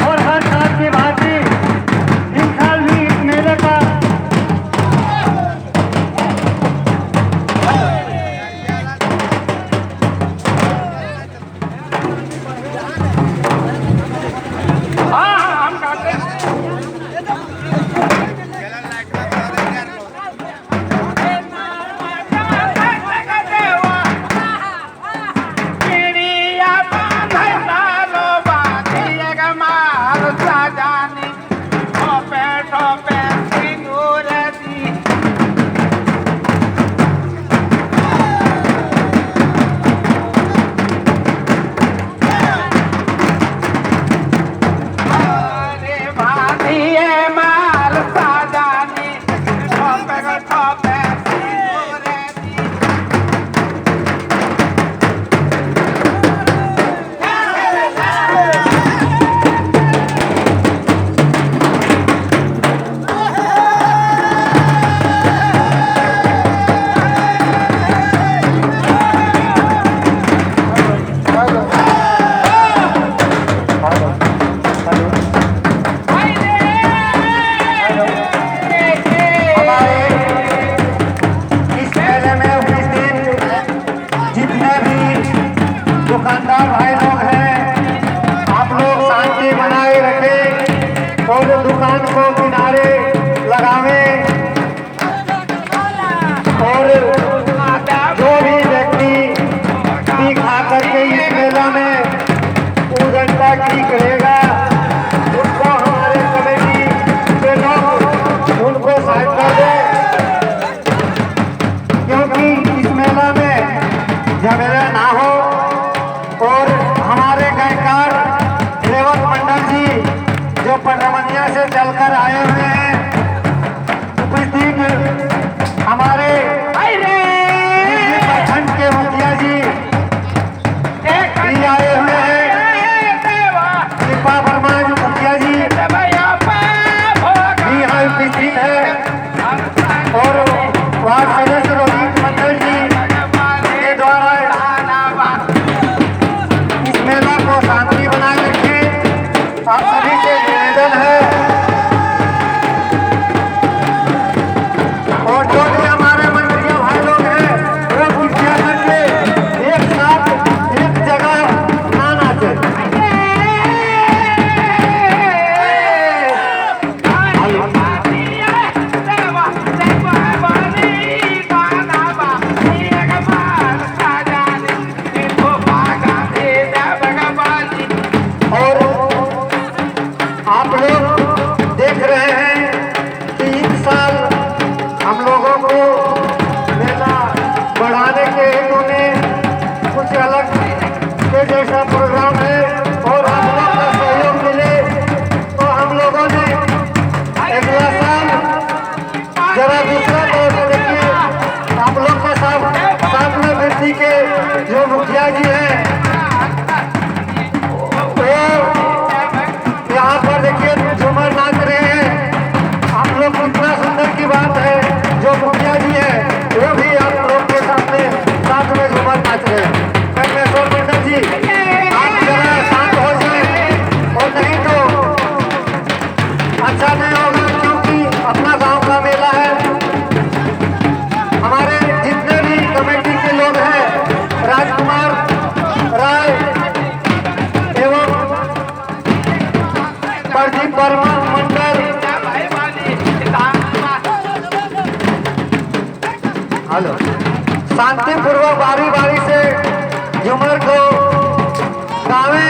और हर साल की भांति इस साल भी इस मेले का दुकानदार भाई लोग हैं, आप लोग शांति बनाए रखें और दुकान को किनारे लगावे और जो भी व्यक्ति पी खा करके इस मेला में उड़घंटा की करेगा उसको हमारे कमेटी के लोग उनको साइड कर दे, क्योंकि इस मेला में झगड़ा ना हो। और हमारे गायकार रेवत मंडल जी जो पंडमनिया से चलकर आए हुए हैं, उपस्थित हमारे प्रखंड के मुखिया जी भी आए हुए हैं, कृपा वर्मा जी मुखिया जी भी यहाँ उपस्थित है और वार्ड सदस्य रोहित मंडल जी के द्वारा मेला को शांति बनाए रखें, आप सभी से निवेदन है। और जो भी हमारे मंडलीय भाई लोग हैं वो कृपया करके एक साथ एक जगह आना चाहिए। आप लोग देख रहे हैं कि इस साल हम लोगों को मेला बढ़ाने के हेतु में कुछ अलग के जैसा प्रोग्राम है और हम लोग का सहयोग मिले तो हम लोगों ने अगला साल जरा दूसरा दौर देखिए। आप लोग के साथ में वृद्धि के जो मुखिया जी हैं यहाँ पर देखिए झूमर नाच रहे हैं। आप लोग कितना सुंदर की बात है, जो मुखिया जी है वो भी आप लोग के सामने साथ में झूमर नाच रहे हैं। परमेश्वर मंडल जी आप जरा शांत हो जाए और नहीं तो अच्छा नहीं होगा, क्योंकि अपना गांव का मेला है। हमारे जितने भी कमेटी के लोग हैं, राजकुमार राय एवं प्रदीप वर्मा मंडल, हेलो, शांतिपूर्वक बारी बारी से झूमर को गावे।